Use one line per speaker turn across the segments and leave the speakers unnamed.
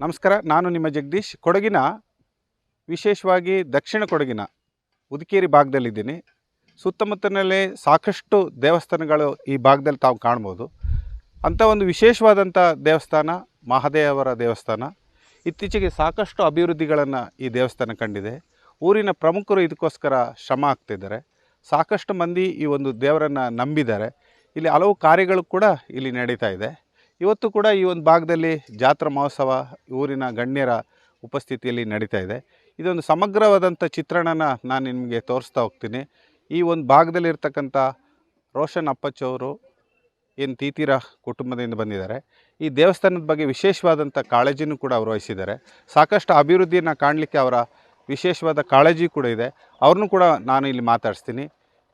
ನಮಸ್ಕಾರ, ನಾನು ನಿಮ್ಮ ಜಗದೀಶ್. ಕೊಡಗಿನ ವಿಶೇಷವಾಗಿ ದಕ್ಷಿಣ ಕೊಡಗಿನ ಉದಿಕೇರಿ ಭಾಗದಲ್ಲಿದ್ದೀನಿ. ಸುತ್ತಮುತ್ತಲೇ ಸಾಕಷ್ಟು ದೇವಸ್ಥಾನಗಳು ಈ ಭಾಗದಲ್ಲಿ ತಾವು ಕಾಣ್ಬೋದು. ಅಂಥ ಒಂದು ವಿಶೇಷವಾದಂಥ ದೇವಸ್ಥಾನ ಮಹಾದೇವರ ದೇವಸ್ಥಾನ. ಇತ್ತೀಚೆಗೆ ಸಾಕಷ್ಟು ಅಭಿವೃದ್ಧಿಗಳನ್ನು ಈ ದೇವಸ್ಥಾನ ಕಂಡಿದೆ. ಊರಿನ ಪ್ರಮುಖರು ಇದಕ್ಕೋಸ್ಕರ ಶ್ರಮ ಆಗ್ತಿದ್ದಾರೆ. ಸಾಕಷ್ಟು ಮಂದಿ ಈ ಒಂದು ದೇವರನ್ನು ನಂಬಿದ್ದಾರೆ. ಇಲ್ಲಿ ಹಲವು ಕಾರ್ಯಗಳು ಕೂಡ ಇಲ್ಲಿ ನಡೀತಾ ಇದೆ. ಇವತ್ತು ಕೂಡ ಈ ಒಂದು ಭಾಗದಲ್ಲಿ ಜಾತ್ರಾ ಮಹೋತ್ಸವ ಊರಿನ ಗಣ್ಯರ ಉಪಸ್ಥಿತಿಯಲ್ಲಿ ನಡೀತಾ ಇದೆ. ಇದೊಂದು ಸಮಗ್ರವಾದಂಥ ಚಿತ್ರಣನ ನಾನು ನಿಮಗೆ ತೋರಿಸ್ತಾ ಹೋಗ್ತೀನಿ. ಈ ಒಂದು ಭಾಗದಲ್ಲಿರ್ತಕ್ಕಂಥ ರೋಷನ್ ಅಪ್ಪಚ್ಚವರು ಏನು ತೀತೀರ ಕುಟುಂಬದಿಂದ ಬಂದಿದ್ದಾರೆ. ಈ ದೇವಸ್ಥಾನದ ಬಗ್ಗೆ ವಿಶೇಷವಾದಂಥ ಕಾಳಜಿನೂ ಕೂಡ ಅವರು ವಹಿಸಿದ್ದಾರೆ. ಸಾಕಷ್ಟು ಅಭಿವೃದ್ಧಿಯನ್ನು ಕಾಣಲಿಕ್ಕೆ ಅವರ ವಿಶೇಷವಾದ ಕಾಳಜಿ ಕೂಡ ಇದೆ. ಅವ್ರನ್ನೂ ಕೂಡ ನಾನು ಇಲ್ಲಿ ಮಾತಾಡಿಸ್ತೀನಿ.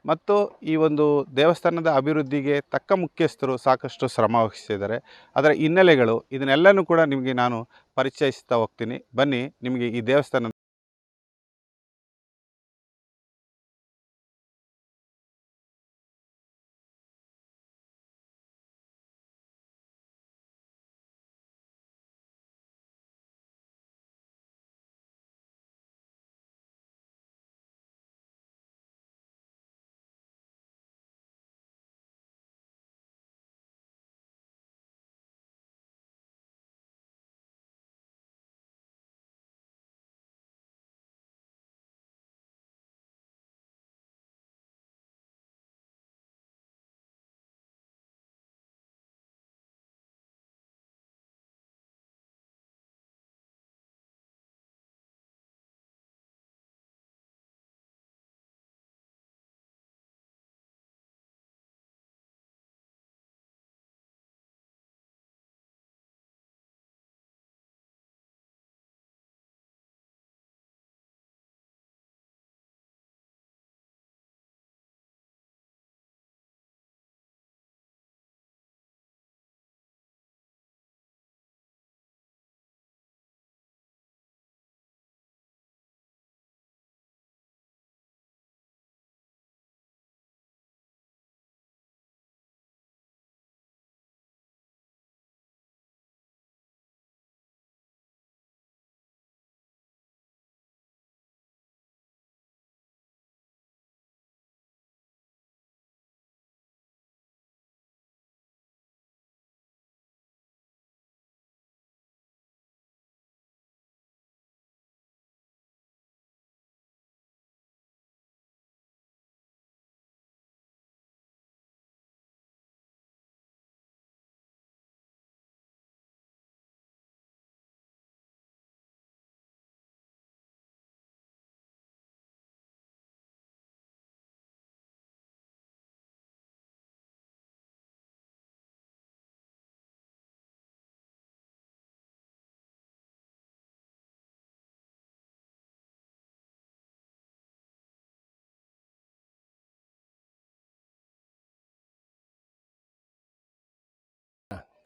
ಮತ್ತು ಈ ಒಂದು ದೇವಸ್ಥಾನದ ಅಭಿವೃದ್ಧಿಗೆ ತಕ್ಕ ಮುಖ್ಯಸ್ಥರು ಸಾಕಷ್ಟು ಶ್ರಮ ವಹಿಸಿದ್ದಾರೆ. ಅದರ ಹಿನ್ನೆಲೆಗಳು ಇದನ್ನೆಲ್ಲನೂ ಕೂಡ ನಿಮಗೆ ನಾನು ಪರಿಚಯಿಸ್ತಾ ಹೋಗ್ತೀನಿ. ಬನ್ನಿ, ನಿಮಗೆ ಈ ದೇವಸ್ಥಾನ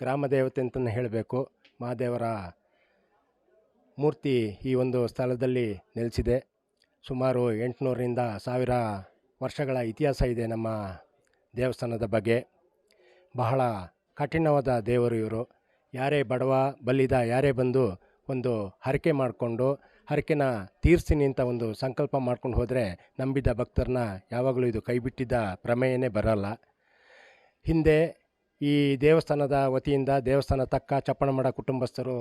ಗ್ರಾಮ ದೇವತೆ ಅಂತಲೇ ಹೇಳಬೇಕು. ಮಹಾದೇವರ ಮೂರ್ತಿ ಈ ಒಂದು ಸ್ಥಳದಲ್ಲಿ ನೆಲೆಸಿದೆ. ಸುಮಾರು 800ರಿಂದ 1000 ವರ್ಷಗಳ ಇತಿಹಾಸ ಇದೆ ನಮ್ಮ ದೇವಸ್ಥಾನದ ಬಗ್ಗೆ. ಬಹಳ ಕಠಿಣವಾದ ದೇವರು ಇವರು. ಯಾರೇ ಬಡವ ಬಲ್ಲಿದ ಯಾರೇ ಬಂದು ಒಂದು ಹರಕೆ ಮಾಡಿಕೊಂಡು ಹರಕೆನ ತೀರಿಸ್ತೀನಿ ಅಂತ ಒಂದು ಸಂಕಲ್ಪ ಮಾಡ್ಕೊಂಡು ಹೋದರೆ ನಂಬಿದ ಭಕ್ತರನ್ನ ಯಾವಾಗಲೂ ಇದು ಕೈಬಿಟ್ಟಿದ್ದ ಪ್ರಮೇಯನೇ ಬರಲ್ಲ. ಹಿಂದೆ ಈ ದೇವಸ್ಥಾನದ ವತಿಯಿಂದ ದೇವಸ್ಥಾನ ತಕ್ಕ ಚಪ್ಪಣಮಡ ಕುಟುಂಬಸ್ಥರು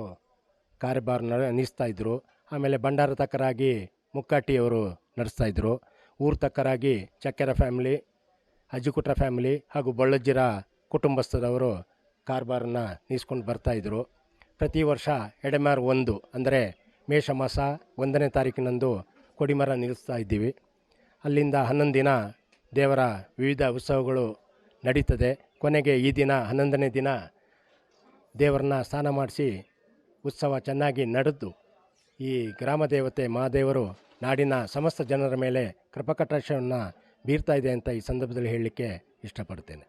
ಕಾರ್ಯಭಾರ ನಡೆಸ್ತಾಯಿದ್ರು. ಆಮೇಲೆ ಭಂಡಾರ ತಕ್ಕರಾಗಿ ಮುಕ್ಕಾಟಿಯವರು ನಡೆಸ್ತಾಯಿದ್ರು. ಊರು ತಕ್ಕರಾಗಿ ಚಕ್ಕೆರ ಫ್ಯಾಮಿಲಿ, ಅಜ್ಜಿಕುಟ್ರ ಫ್ಯಾಮಿಲಿ ಹಾಗೂ ಬಳ್ಳಜ್ಜಿರ ಕುಟುಂಬಸ್ಥರವರು ಕಾರ್ಬಾರನ್ನು ನೀಸ್ಕೊಂಡು ಬರ್ತಾಯಿದ್ರು. ಪ್ರತಿ ವರ್ಷ ಎಡೆಮಾರು 1 ಅಂದರೆ ಮೇಷ ಮಾಸ 1ನೇ ತಾರೀಕಿನಂದು ಕೊಡಿಮರ ನಿಲ್ಲಿಸ್ತಾ ಇದ್ದೀವಿ. ಅಲ್ಲಿಂದ 11 ದಿನ ದೇವರ ವಿವಿಧ ಉತ್ಸವಗಳು ನಡೀತದೆ. ಕೊನೆಗೆ ಈ ದಿನ 11ನೇ ದಿನ ದೇವರನ್ನ ಸ್ನಾನ ಮಾಡಿಸಿ ಉತ್ಸವ ಚೆನ್ನಾಗಿ ನಡೆದು ಈ ಗ್ರಾಮ ದೇವತೆ ಮಹಾದೇವರು ನಾಡಿನ ಸಮಸ್ತ ಜನರ ಮೇಲೆ ಕೃಪಾಕಟಾಕ್ಷವನ್ನು ಬೀರ್ತಾ ಇದೆ ಅಂತ ಈ ಸಂದರ್ಭದಲ್ಲಿ ಹೇಳಲಿಕ್ಕೆ ಇಷ್ಟಪಡ್ತೇನೆ.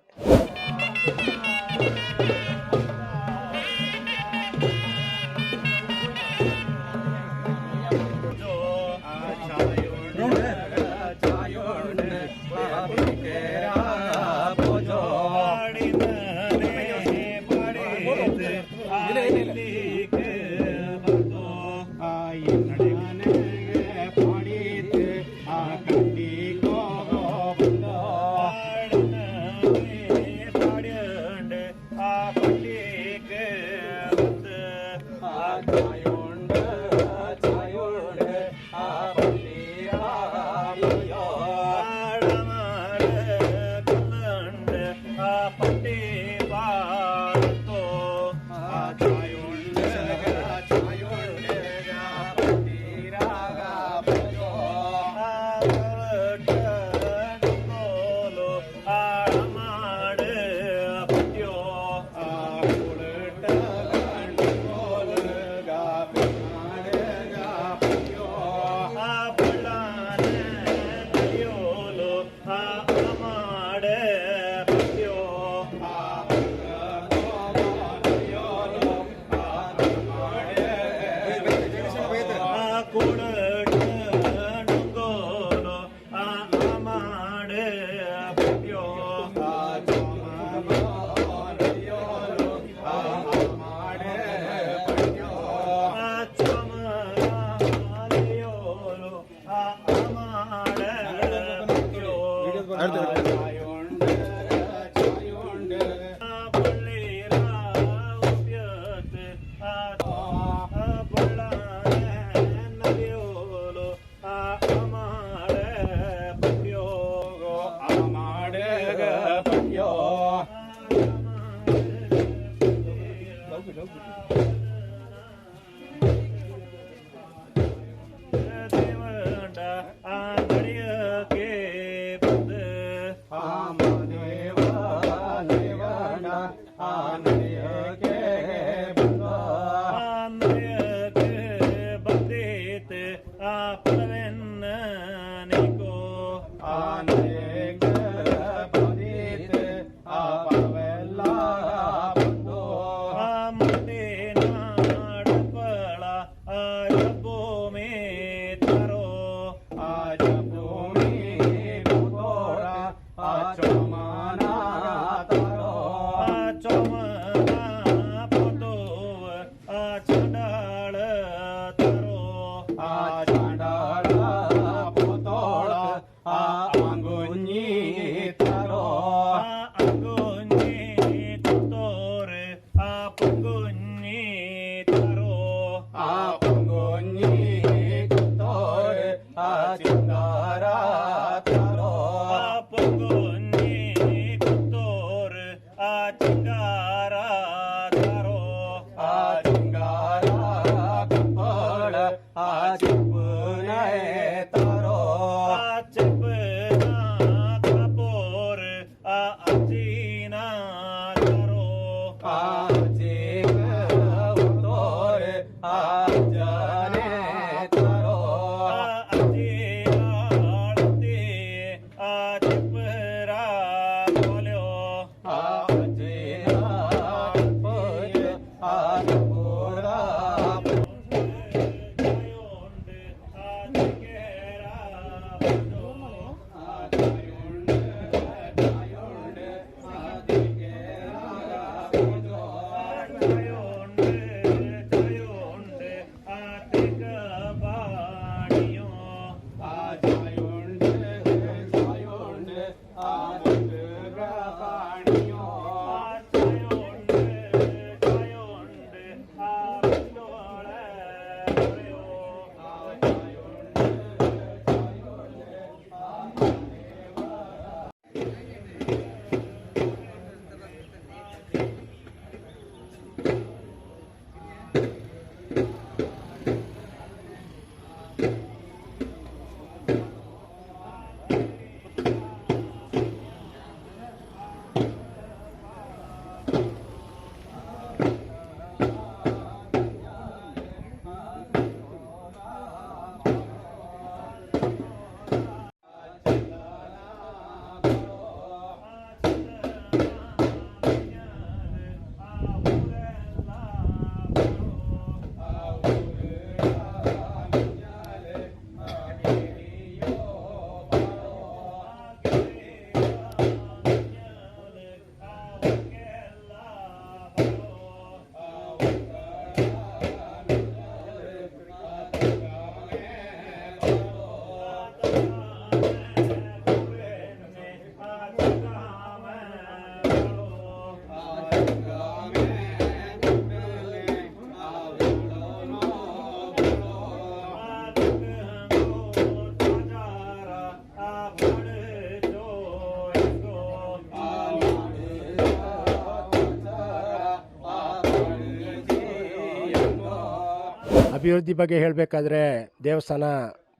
ಅಭಿವೃದ್ಧಿ ಬಗ್ಗೆ ಹೇಳಬೇಕಾದ್ರೆ ದೇವಸ್ಥಾನ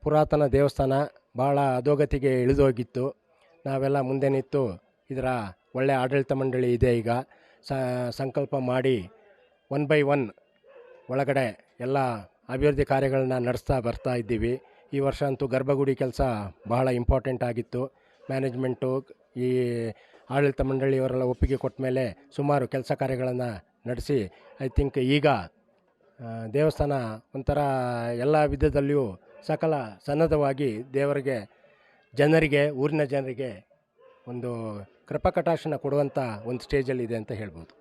ಪುರಾತನ ದೇವಸ್ಥಾನ ಭಾಳ ಅಧೋಗತಿಗೆ ಇಳಿದೋಗಿತ್ತು. ನಾವೆಲ್ಲ ಮುಂದೆ ನಿಂತು ಇದರ ಒಳ್ಳೆಯ ಆಡಳಿತ ಮಂಡಳಿ ಇದೆ ಈಗ, ಸಂಕಲ್ಪ ಮಾಡಿ 1/1 ಒಳಗಡೆ ಎಲ್ಲ ಅಭಿವೃದ್ಧಿ ಕಾರ್ಯಗಳನ್ನ ನಡೆಸ್ತಾ ಬರ್ತಾ ಇದ್ದೀವಿ. ಈ ವರ್ಷ ಅಂತೂ ಗರ್ಭಗುಡಿ ಕೆಲಸ ಬಹಳ ಇಂಪಾರ್ಟೆಂಟ್ ಆಗಿತ್ತು. ಮ್ಯಾನೇಜ್ಮೆಂಟು ಈ ಆಡಳಿತ ಮಂಡಳಿಯವರೆಲ್ಲ ಒಪ್ಪಿಗೆ ಕೊಟ್ಟ ಮೇಲೆ ಸುಮಾರು ಕೆಲಸ ಕಾರ್ಯಗಳನ್ನು ನಡೆಸಿ ಐ ಥಿಂಕ್ ಈಗ ದೇವಸ್ಥಾನ ಒಂಥರ ಎಲ್ಲ ವಿಧದಲ್ಲಿಯೂ ಸಕಲ ಸನ್ನದ್ಧವಾಗಿ ದೇವರಿಗೆ, ಜನರಿಗೆ, ಊರಿನ ಜನರಿಗೆ ಒಂದು ಕೃಪಕಟಾಕ್ಷನ ಕೊಡುವಂಥ ಒಂದು ಸ್ಟೇಜಲ್ಲಿದೆ ಅಂತ ಹೇಳ್ಬೋದು.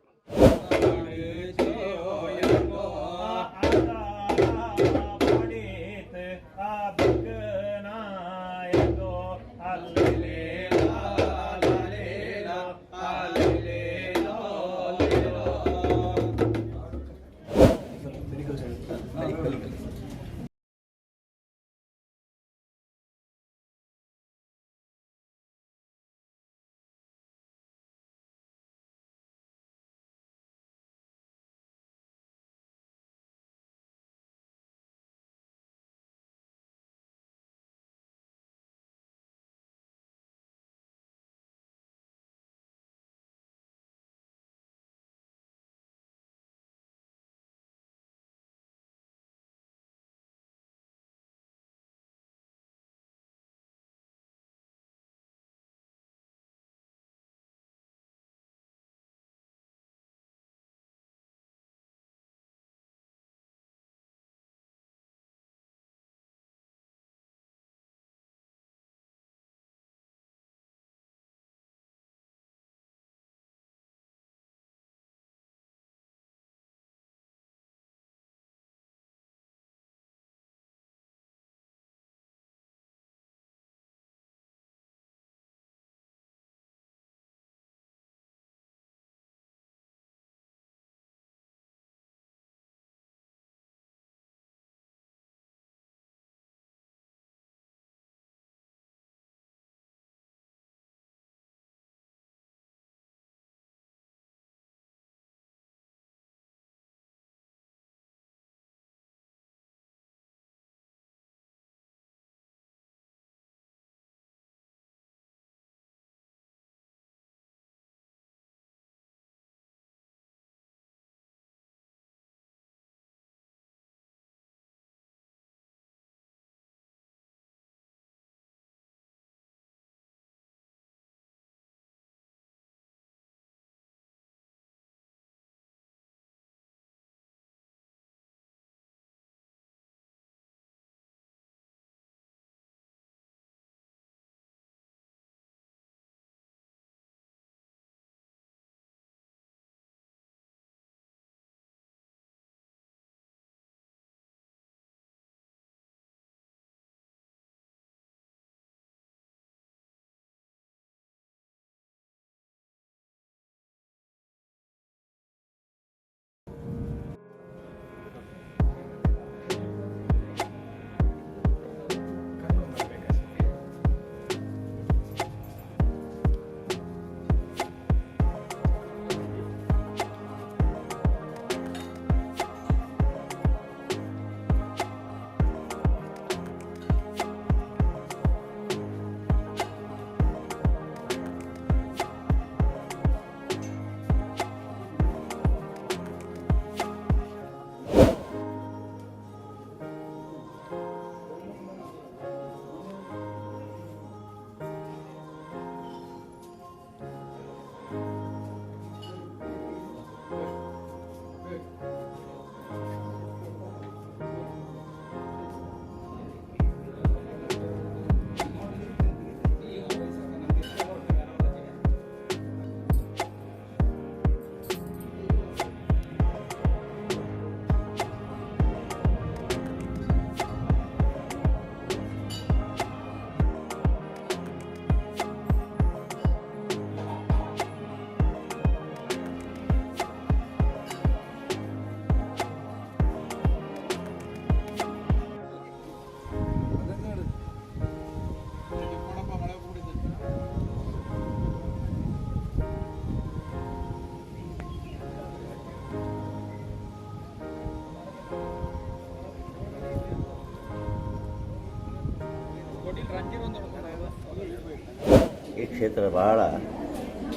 ಈ ಕ್ಷೇತ್ರ ಬಹಳ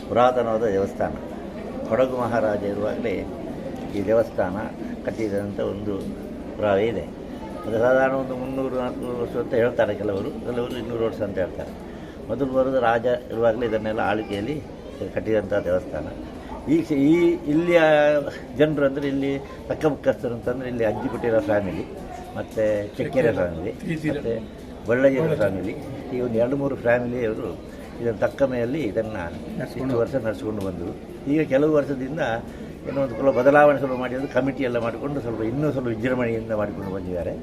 ಪುರಾತನವಾದ ದೇವಸ್ಥಾನ. ಕೊಡಗು ಮಹಾರಾಜ ಇರುವಾಗಲೇ ಈ ದೇವಸ್ಥಾನ ಕಟ್ಟಿದಂಥ ಒಂದು ಪುರಾವೆ ಇದೆ. ಅದು ಸಾಧಾರಣ ಒಂದು 300-400 ವರ್ಷ ಅಂತ ಹೇಳ್ತಾರೆ ಕೆಲವರು 200 ವರ್ಷ ಅಂತ ಹೇಳ್ತಾರೆ. ಮೊದಲು ಬರೋದು ರಾಜ ಇರುವಾಗಲೇ ಇದನ್ನೆಲ್ಲ ಆಳ್ವಿಕೆಯಲ್ಲಿ ಕಟ್ಟಿದಂಥ ದೇವಸ್ಥಾನ. ಈ ಇಲ್ಲಿಯ ಜನರು ಅಂದರೆ ಇಲ್ಲಿ ತಕ್ಕ ಮುಖ್ಯಸ್ಥರು ಅಂತಂದರೆ ಇಲ್ಲಿ ಅಜ್ಜಿಕುಟೀರ ಫ್ಯಾಮಿಲಿ ಮತ್ತು ಚೆಕ್ಕೆರೆ ಫ್ಯಾಮಿಲಿ ಮತ್ತು ಬಳ್ಳಯ್ಯರ ಫ್ಯಾಮಿಲಿ, ಈ ಒಂದು 2-3 ಫ್ಯಾಮಿಲಿಯವರು ಇದನ್ನು ತಕ್ಕ ಮೇಯಲ್ಲಿ ಇದನ್ನು ಇಷ್ಟು ವರ್ಷ ನಡೆಸ್ಕೊಂಡು ಬಂದರು. ಈಗ ಕೆಲವು ವರ್ಷದಿಂದ ಏನೋ ಒಂದು ಸ್ವಲ್ಪ ಬದಲಾವಣೆ ಸ್ವಲ್ಪ ಮಾಡಿ ಕಮಿಟಿ ಎಲ್ಲ ಮಾಡಿಕೊಂಡು ಇನ್ನೂ ಸ್ವಲ್ಪ ವಿಜೃಂಭಣೆಯಿಂದ ಮಾಡಿಕೊಂಡು ಬಂದಿದ್ದಾರೆ.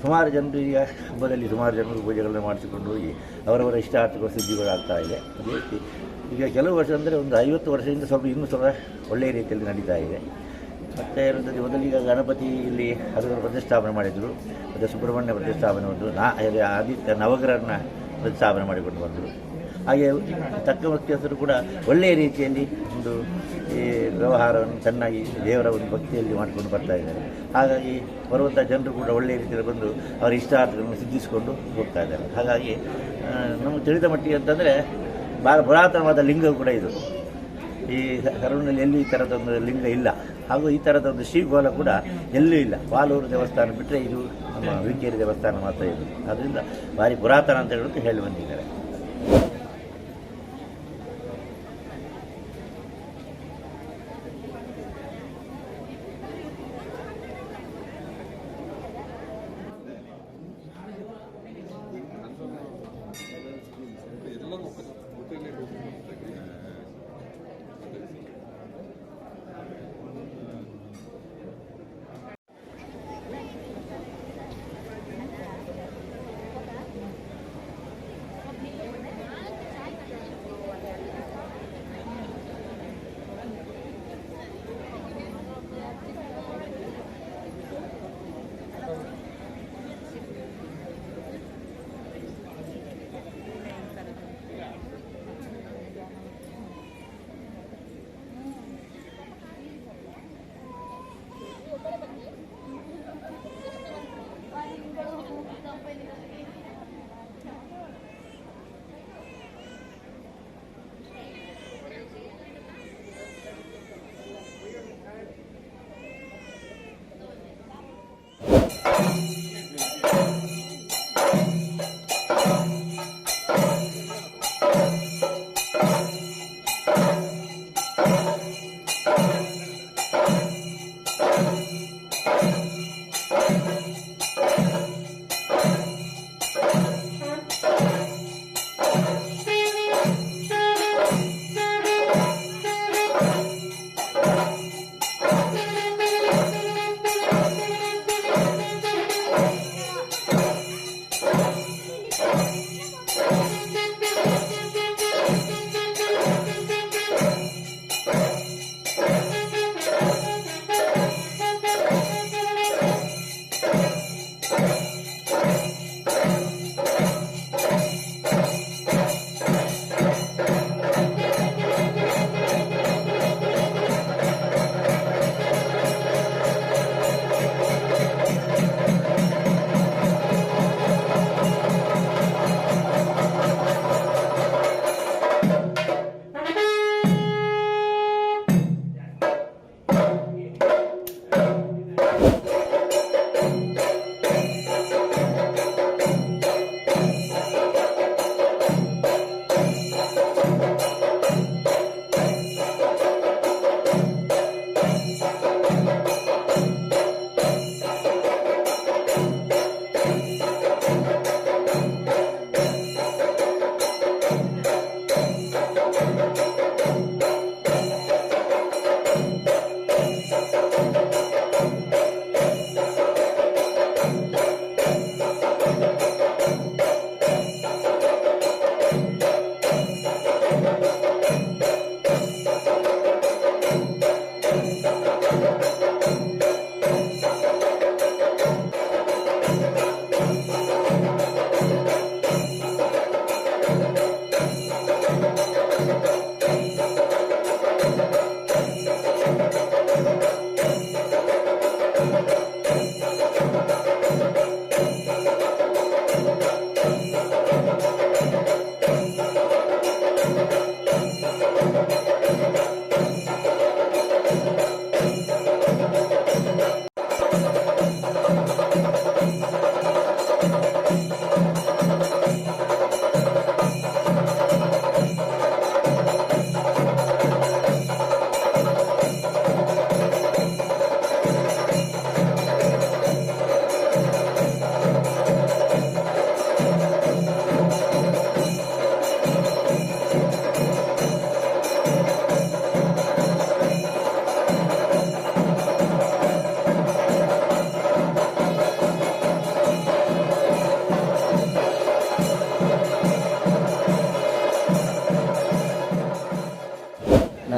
ಸುಮಾರು ಜನರು ಈಗ ಹಬ್ಬದಲ್ಲಿ ಸುಮಾರು ಜನರು ಪೂಜೆಗಳನ್ನು ಮಾಡಿಸಿಕೊಂಡು ಹೋಗಿ ಅವರವರ ಇಷ್ಟಾರ್ಥಗಳು ಸಿದ್ಧಿಗಳಾಗ್ತಾ ಇದೆ. ಅದೇ ರೀತಿ ಈಗ ಕೆಲವು ವರ್ಷ ಅಂದರೆ ಒಂದು 50 ವರ್ಷದಿಂದ ಇನ್ನೂ ಸ್ವಲ್ಪ ಒಳ್ಳೆಯ ರೀತಿಯಲ್ಲಿ ನಡೀತಾ ಇದೆ. ಮತ್ತು ಇರುತ್ತದೆ ಮೊದಲೀಗ ಗಣಪತಿ ಇಲ್ಲಿ ಅದರ ಪ್ರತಿಷ್ಠಾಪನೆ ಮಾಡಿದರು, ಮತ್ತು ಸುಬ್ರಹ್ಮಣ್ಯ ಪ್ರತಿಷ್ಠಾಪನೆ ಬಂದರು, ಆದಿತ್ಯ ನವಗ್ರಹನ ಪ್ರತಿಷ್ಠಾಪನೆ ಮಾಡಿಕೊಂಡು ಬಂದರು. ಹಾಗೆ ತಕ್ಕ ಮುಖ್ಯಸ್ಥರು ಕೂಡ ಒಳ್ಳೆಯ ರೀತಿಯಲ್ಲಿ ಒಂದು ಈ ವ್ಯವಹಾರವನ್ನು ಚೆನ್ನಾಗಿ ದೇವರ ಒಂದು ಭಕ್ತಿಯಲ್ಲಿ ಮಾಡಿಕೊಂಡು ಬರ್ತಾ ಇದ್ದಾರೆ. ಹಾಗಾಗಿ ಬರುವಂಥ ಜನರು ಕೂಡ ಒಳ್ಳೆಯ ರೀತಿಯಲ್ಲಿ ಬಂದು ಅವರ ಇಷ್ಟಾರ್ಥಗಳನ್ನು ಸಿದ್ಧಿಸಿಕೊಂಡು ಹೋಗ್ತಾ ಇದ್ದಾರೆ. ಹಾಗಾಗಿ ನಮಗೆ ತಿಳಿದ ಮಟ್ಟಿಗೆ ಅಂತಂದರೆ ಭಾಳ ಪುರಾತನವಾದ ಲಿಂಗ ಕೂಡ ಇದು. ಈ ಕರುವಿನಲ್ಲಿ ಎಲ್ಲೂ ಈ ಥರದ ಒಂದು ಲಿಂಗ ಇಲ್ಲ, ಹಾಗೂ ಈ ಥರದ ಒಂದು ಶ್ರೀಗೋಲ ಕೂಡ ಎಲ್ಲೂ ಇಲ್ಲ. ಪಾಲೂರು ದೇವಸ್ಥಾನ ಬಿಟ್ಟರೆ ಇದು ನಮ್ಮ ವಿಕೇರಿ ದೇವಸ್ಥಾನ ಮಾತ್ರ ಇದು. ಆದ್ದರಿಂದ ಭಾರಿ ಪುರಾತನ ಅಂತ ಹೇಳೋದು ಹೇಳಿ ಬಂದಿದ್ದಾರೆ.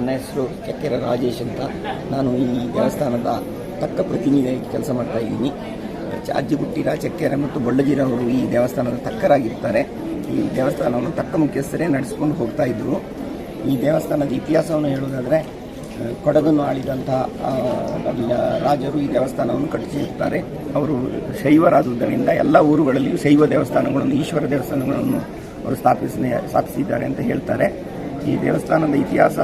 ನನ್ನ ಹೆಸರು ಚಕ್ಕೆರೆ ರಾಜೇಶ್ ಅಂತ. ನಾನು ಈ ದೇವಸ್ಥಾನದ ತಕ್ಕ ಪ್ರತಿನಿಧಿಯಾಗಿ ಕೆಲಸ ಮಾಡ್ತಾ ಇದ್ದೀನಿ. ಅಜ್ಜಿಗುಟ್ಟಿರ, ಚಕ್ಕೆರೆ ಮತ್ತು ಬೊಳ್ಳಜಿರ ಅವರು ಈ ದೇವಸ್ಥಾನದ ತಕ್ಕರಾಗಿರ್ತಾರೆ. ಈ ದೇವಸ್ಥಾನವನ್ನು ತಕ್ಕ ಮುಖ್ಯಸ್ಥರೇ ನಡೆಸ್ಕೊಂಡು ಹೋಗ್ತಾ ಇದ್ದರು. ಈ ದೇವಸ್ಥಾನದ ಇತಿಹಾಸವನ್ನು ಹೇಳುವುದಾದರೆ, ಕೊಡಗನ್ನು ಆಳಿದಂತಹ ರಾಜರು ಈ ದೇವಸ್ಥಾನವನ್ನು ಕಟ್ಟಿಸಿರ್ತಾರೆ. ಅವರು ಶೈವರಾದುದರಿಂದ ಎಲ್ಲ ಊರುಗಳಲ್ಲಿಯೂ ಶೈವ ದೇವಸ್ಥಾನಗಳನ್ನು, ಈಶ್ವರ ದೇವಸ್ಥಾನಗಳನ್ನು ಅವರು ಸ್ಥಾಪಿಸಿದ್ದಾರೆ ಅಂತ ಹೇಳ್ತಾರೆ. ಈ ದೇವಸ್ಥಾನದ ಇತಿಹಾಸ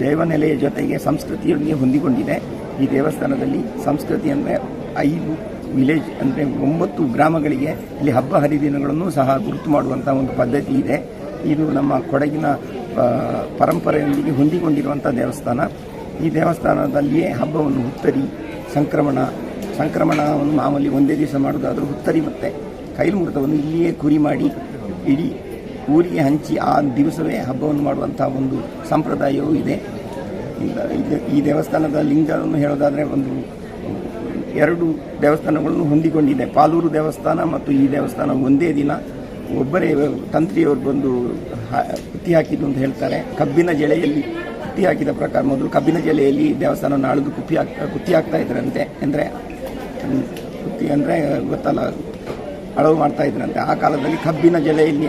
ದೇವನೆಲೆಯ ಜೊತೆಗೆ ಸಂಸ್ಕೃತಿಯೊಂದಿಗೆ ಹೊಂದಿಕೊಂಡಿದೆ. ಈ ದೇವಸ್ಥಾನದಲ್ಲಿ ಸಂಸ್ಕೃತಿ ಅಂದರೆ 5 ವಿಲೇಜ್ ಅಂದರೆ 9 ಗ್ರಾಮಗಳಿಗೆ ಇಲ್ಲಿ ಹಬ್ಬ ಹರಿದಿನಗಳನ್ನು ಸಹ ಗುರುತು ಮಾಡುವಂಥ ಒಂದು ಪದ್ಧತಿ ಇದೆ. ಇದು ನಮ್ಮ ಕೊಡಗಿನ ಪರಂಪರೆಯೊಂದಿಗೆ ಹೊಂದಿಕೊಂಡಿರುವಂಥ ದೇವಸ್ಥಾನ. ಈ ದೇವಸ್ಥಾನದಲ್ಲಿಯೇ ಹಬ್ಬವನ್ನು ಹುತ್ತರಿ, ಸಂಕ್ರಮಣವನ್ನು ಮಾಮೂಲಿ ಒಂದೇ ದಿವಸ ಮಾಡೋದಾದರೂ ಹುತ್ತರಿ ಮತ್ತು ಕೈಲ್ಮೃತವನ್ನು ಇಲ್ಲಿಯೇ ಕುರಿ ಮಾಡಿ ಇಡೀ ಊರಿಗೆ ಹಂಚಿ ಆ ದಿವಸವೇ ಹಬ್ಬವನ್ನು ಮಾಡುವಂಥ ಒಂದು ಸಂಪ್ರದಾಯವೂ ಇದೆ. ಈ ದೇವಸ್ಥಾನದ ಲಿಂಗವನ್ನು ಹೇಳೋದಾದರೆ 2 ದೇವಸ್ಥಾನಗಳನ್ನು ಹೊಂದಿಕೊಂಡಿದೆ. ಪಾಲೂರು ದೇವಸ್ಥಾನ ಮತ್ತು ಈ ದೇವಸ್ಥಾನ ಒಂದೇ ದಿನ ಒಬ್ಬರೇ ತಂತ್ರಿಯವರು ಬಂದು ಕುತ್ತಿ ಹಾಕಿದ್ದು ಅಂತ ಹೇಳ್ತಾರೆ. ಕಬ್ಬಿನ ಜಳೆಯಲ್ಲಿ ಕುತ್ತಿ ಹಾಕಿದ ಪ್ರಕಾರ ಮೊದಲು ಕಬ್ಬಿನ ಜಳೆಯಲ್ಲಿ ದೇವಸ್ಥಾನ ಅಳೆದು ಕುತ್ತಿ ಹಾಕ್ತಾ ಇದ್ರಂತೆ. ಅಂದರೆ ಕುತ್ತಿ ಅಂದರೆ ಗೊತ್ತಲ್ಲ, ಅಳವು ಮಾಡ್ತಾ ಇದ್ರಂತೆ. ಆ ಕಾಲದಲ್ಲಿ ಕಬ್ಬಿನ ಜಳೆಯಲ್ಲಿ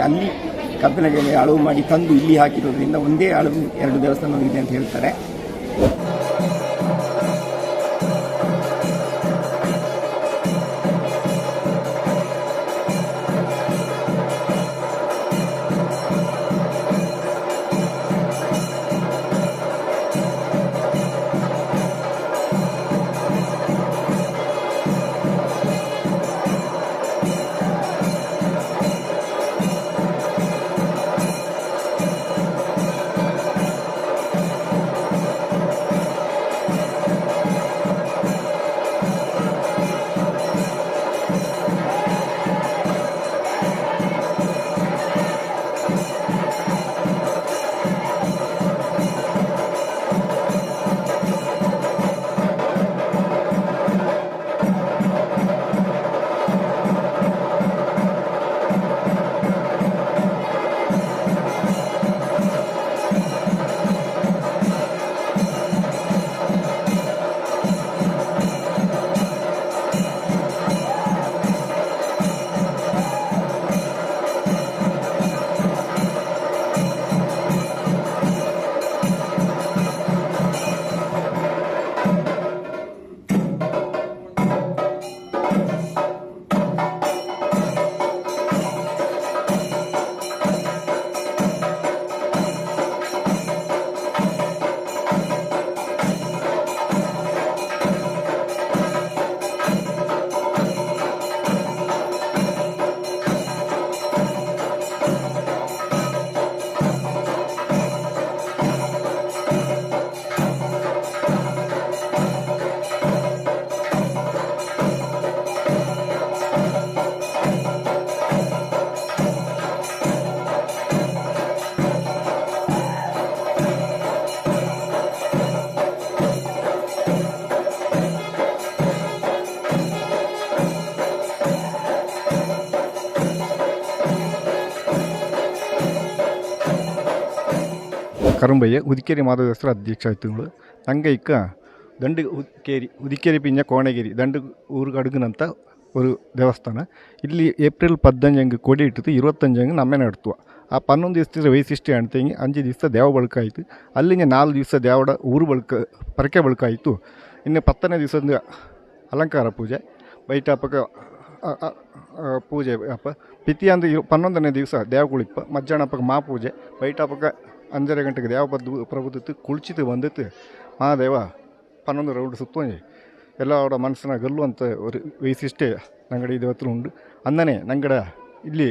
ಕಬ್ಬಿನ ಜಲೆ ಅಳವು ಮಾಡಿ ತಂದು ಇಲ್ಲಿ ಹಾಕಿರೋದ್ರಿಂದ ಒಂದೇ ಅಳವು 2 ದೇವಸ್ಥಾನ ಇದೆ ಅಂತ ಹೇಳ್ತಾರೆ.
ಕರಂಬಯ್ಯ ಉದಿಕೇರಿ ಮಾಧವೇಶ್ವರ ಅಧ್ಯಕ್ಷ ಆಯ್ತು. ನಂಗೆ ಇಕ್ಕ ದಂಡು ಉದಿಕೇರಿ ಪಿಂಜ ಕೋಣಗಿರಿ ದಂಡು ಊರಿಗೆ ಅಡುಗನಂತ ഒരു ದೇವಸ್ಥಾನ. ಇಲ್ಲಿ ಏಪ್ರಿಲ್ 15 ಕೊಡಿ ಇಟ್ಟಿತ್ತು, 25 ನಮ್ಮೆ ನಡ್ತು. ಆ 11 ದಿವಸದ ವೈಶಿಷ್ಟ್ಯ ಅಣ್ತಂಗಿ 5 ದಿವಸ ದೇವ ಬಳಕ ಆಯಿತು. ಅಲ್ಲಿಗೆ 4 ದಿವಸ ದೇವಡ ಊರು ಬಳಕ ಪರಕೆ ಬಳಕ ಆಯಿತು. ಇನ್ನು 10ನೇ ದಿವಸದ ಅಲಂಕಾರ ಪೂಜೆ ಬೈಟ ಹಬ್ಬಕ್ಕ ಪೂಜೆ ಅಪ್ಪ ಪಿತಿ ಅಂದ್ರೆ 11ನೇ ದಿವಸ ದೇವಗುಳಿಪ್ಪ ಮಧ್ಯಾಹ್ನ ಹಬ್ಬಕ್ಕೆ ಮಾ ಪೂಜೆ ಬೈಟ ಹಬ್ಬಕ್ಕೆ 5:30 ಗಂಟೆಗೆ ದೇವ ಪ್ರಭುದತ್ತು ಕುಳಿಚಿತು ಬಂದಿತ್ತು ಮಹಾದೇವ 11 ರೌಂಡ್ ಸುತ್ತೋಂಜಿ ಎಲ್ಲೋட ಮನಸ್ಸಿನ ಗಲ್ಲುವಂಥ ഒരു ವೈಶಿಷ್ಟ್ಯ ನಂಗಡ ಈ ದೇವತ್ರ ಉಂಡು. ಅಂದನೆ ನಂಗಡ ಇಲ್ಲಿ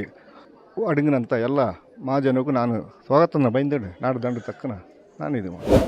ಅಡುಗಿನಂಥ ಎಲ್ಲ ಮಹಾಜನಕ್ಕೂ ನಾನು ಸ್ವಾಗತನ ಬೈಂದಡು ನಾಡು ದಂಡು ತಕ್ಕನ ನಾನು ಇದು ಮಾಡಿ.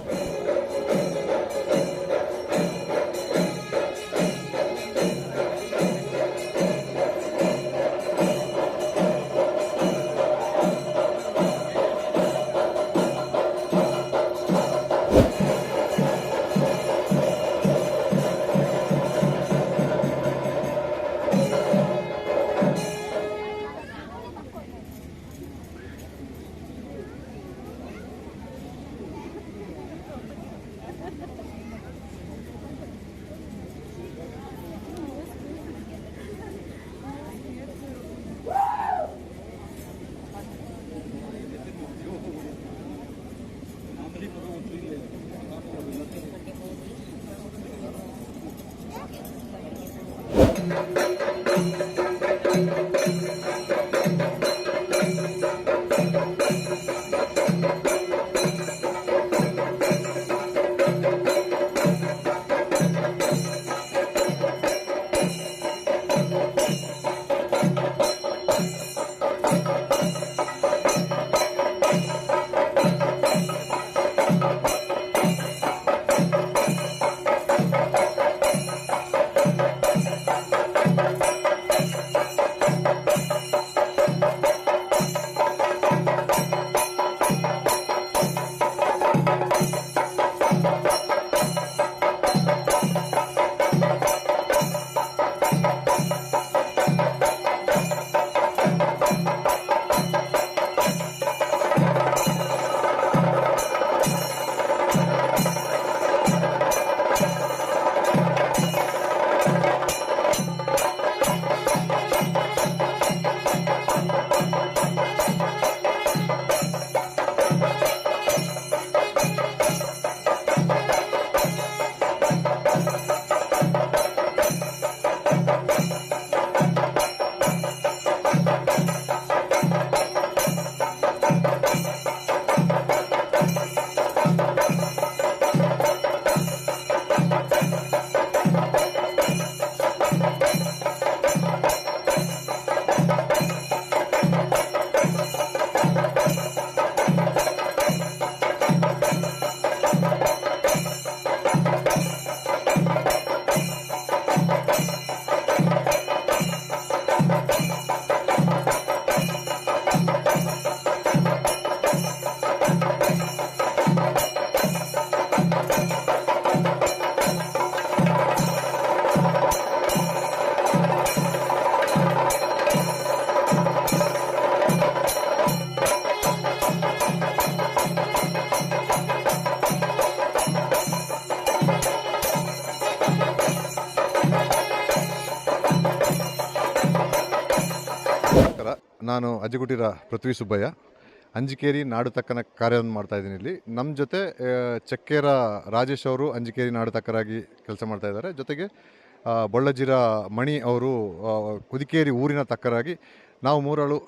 ನಾನು ಅಜ್ಜಿಗುಟ್ಟಿರ ಪೃಥ್ವಿ ಸುಬ್ಬಯ್ಯ ಅಂಜಿಕೇರಿ ನಾಡು ತಕ್ಕನ ಕಾರ್ಯವನ್ನು ಮಾಡ್ತಾಯಿದ್ದೀನಿ ಇಲ್ಲಿ. ನಮ್ಮ ಜೊತೆ ಚಕ್ಕೇರ ರಾಜೇಶ್ ಅವರು ಅಂಜಿಕೇರಿ ನಾಡು ತಕ್ಕರಾಗಿ ಕೆಲಸ ಮಾಡ್ತಾಯಿದ್ದಾರೆ. ಜೊತೆಗೆ ಬೊಳ್ಳಜಿರ ಮಣಿ ಅವರು ಕುದಿಕೇರಿ ಊರಿನ ತಕ್ಕರಾಗಿ ನಾವು ಮೂರಳು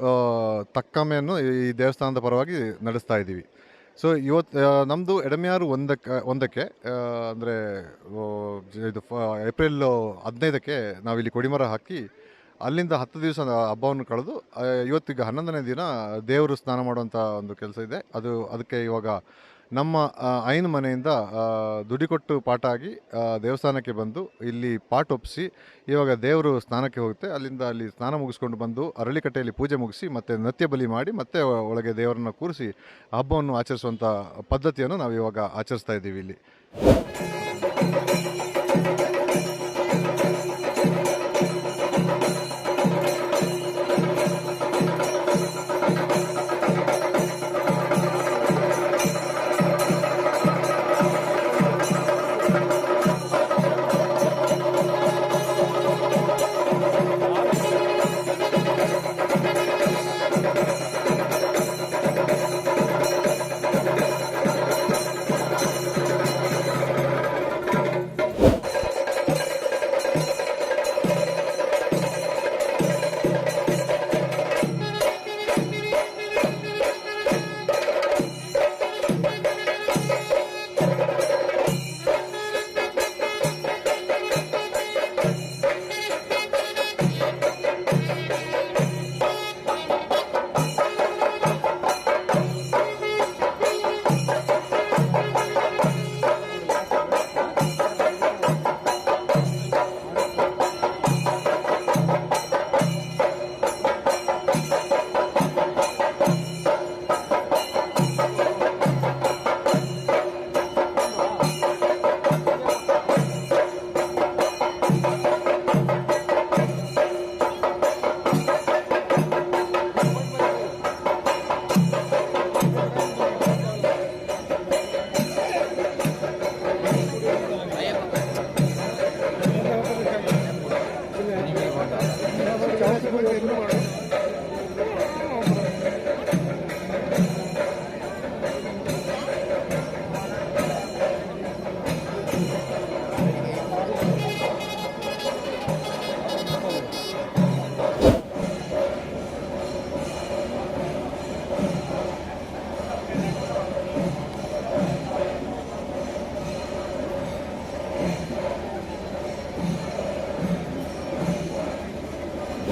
ತಕ್ಕಮೆಯನ್ನು ಈ ದೇವಸ್ಥಾನದ ಪರವಾಗಿ ನಡೆಸ್ತಾ ಇದ್ದೀವಿ. ಸೊ ಇವತ್ತು ನಮ್ಮದು ಎಡಮ್ಯಾರು ಒಂದಕ್ಕೆ ಅಂದರೆ ಇದು ಏಪ್ರಿಲ್ 15ಕ್ಕೆ ನಾವಿಲ್ಲಿ ಕೊಡಿಮರ ಹಾಕಿ ಅಲ್ಲಿಂದ 10 ದಿವಸ ಹಬ್ಬವನ್ನು ಕಳೆದು ಇವತ್ತಿಗೆ 11ನೇ ದಿನ ದೇವರು ಸ್ನಾನ ಮಾಡುವಂಥ ಒಂದು ಕೆಲಸ ಇದೆ. ಅದಕ್ಕೆ ಇವಾಗ ನಮ್ಮ ಐನ ಮನೆಯಿಂದ ದುಡ್ಡು ಕೊಟ್ಟು ಪಾಠ ಆಗಿ ದೇವಸ್ಥಾನಕ್ಕೆ ಬಂದು ಇಲ್ಲಿ ಪಾಠ ಒಪ್ಪಿಸಿ ಇವಾಗ ದೇವರು ಸ್ನಾನಕ್ಕೆ ಹೋಗುತ್ತೆ. ಅಲ್ಲಿ ಸ್ನಾನ ಮುಗಿಸ್ಕೊಂಡು ಬಂದು ಅರಳಿಕಟ್ಟೆಯಲ್ಲಿ ಪೂಜೆ ಮುಗಿಸಿ ಮತ್ತು ನೃತ್ಯ ಬಲಿ ಮಾಡಿ ಮತ್ತೆ ಒಳಗೆ ದೇವರನ್ನು ಕೂರಿಸಿ ಹಬ್ಬವನ್ನು ಆಚರಿಸುವಂಥ ಪದ್ಧತಿಯನ್ನು ನಾವು ಇವಾಗ ಆಚರಿಸ್ತಾ ಇದ್ದೀವಿ ಇಲ್ಲಿ.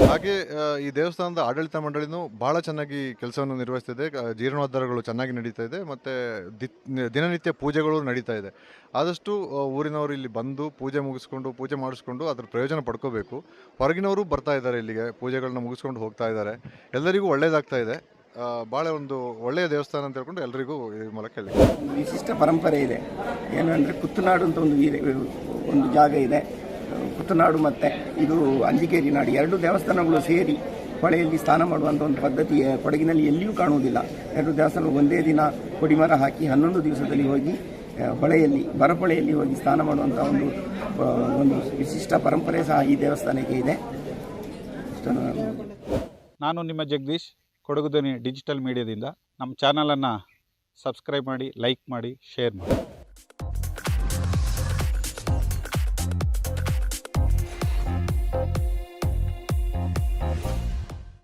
ಹಾಗೆ ಈ ದೇವಸ್ಥಾನದ ಆಡಳಿತ ಮಂಡಳಿನೂ ಭಾಳ ಚೆನ್ನಾಗಿ ಕೆಲಸವನ್ನು ನಿರ್ವಹಿಸ್ತಿದೆ. ಜೀರ್ಣೋದ್ಧಾರಗಳು ಚೆನ್ನಾಗಿ ನಡೀತಾ ಇದೆ ಮತ್ತು ದಿನನಿತ್ಯ ಪೂಜೆಗಳು ನಡೀತಾ ಇದೆ. ಆದಷ್ಟು ಊರಿನವರು ಇಲ್ಲಿ ಬಂದು ಪೂಜೆ ಮಾಡಿಸ್ಕೊಂಡು ಅದ್ರ ಪ್ರಯೋಜನ ಪಡ್ಕೋಬೇಕು. ಹೊರಗಿನವರು ಬರ್ತಾ ಇದ್ದಾರೆ ಇಲ್ಲಿಗೆ, ಪೂಜೆಗಳನ್ನ ಮುಗಿಸ್ಕೊಂಡು ಹೋಗ್ತಾ ಇದ್ದಾರೆ. ಎಲ್ಲರಿಗೂ ಒಳ್ಳೆಯದಾಗ್ತಾ ಇದೆ. ಭಾಳ ಒಂದು ಒಳ್ಳೆಯ ದೇವಸ್ಥಾನ ಅಂತ ಹೇಳ್ಕೊಂಡು ಎಲ್ಲರಿಗೂ ಈ ಮೂಲಕ ಹೇಳಿ.
ಒಂದು ವಿಶಿಷ್ಟ ಪರಂಪರೆ ಇದೆ. ಏನು ಅಂದರೆ ಕುತ್ತನಾಡು ಅಂತ ಒಂದು ಜಾಗ ಇದೆ. ಕುತ್ತನಾಡು ಮತ್ತು ಇದು ಅಂಜಿಕೇರಿ ನಾಡು ಎರಡು ದೇವಸ್ಥಾನಗಳು ಸೇರಿ ಹೊಳೆಯಲ್ಲಿ ಸ್ನಾನ ಮಾಡುವಂಥ ಒಂದು ಪದ್ಧತಿ ಕೊಡಗಿನಲ್ಲಿ ಎಲ್ಲಿಯೂ ಕಾಣುವುದಿಲ್ಲ. ಎರಡು ದೇವಸ್ಥಾನಗಳು ಒಂದೇ ದಿನ ಕೊಡಿಮರ ಹಾಕಿ 11 ದಿವಸದಲ್ಲಿ ಹೋಗಿ ಹೊಳೆಯಲ್ಲಿ ಬರಪೊಳೆಯಲ್ಲಿ ಹೋಗಿ ಸ್ನಾನ ಮಾಡುವಂಥ ಒಂದು ವಿಶಿಷ್ಟ ಪರಂಪರೆ ಸಹ ಈ ದೇವಸ್ಥಾನಕ್ಕೆ ಇದೆ.
ನಾನು ನಿಮ್ಮ ಜಗದೀಶ್, ಕೊಡಗು ಧ್ವನಿ ಡಿಜಿಟಲ್ ಮೀಡಿಯಾದಿಂದ. ನಮ್ಮ ಚಾನಲನ್ನು ಸಬ್ಸ್ಕ್ರೈಬ್ ಮಾಡಿ, ಲೈಕ್ ಮಾಡಿ, ಶೇರ್ ಮಾಡಿ.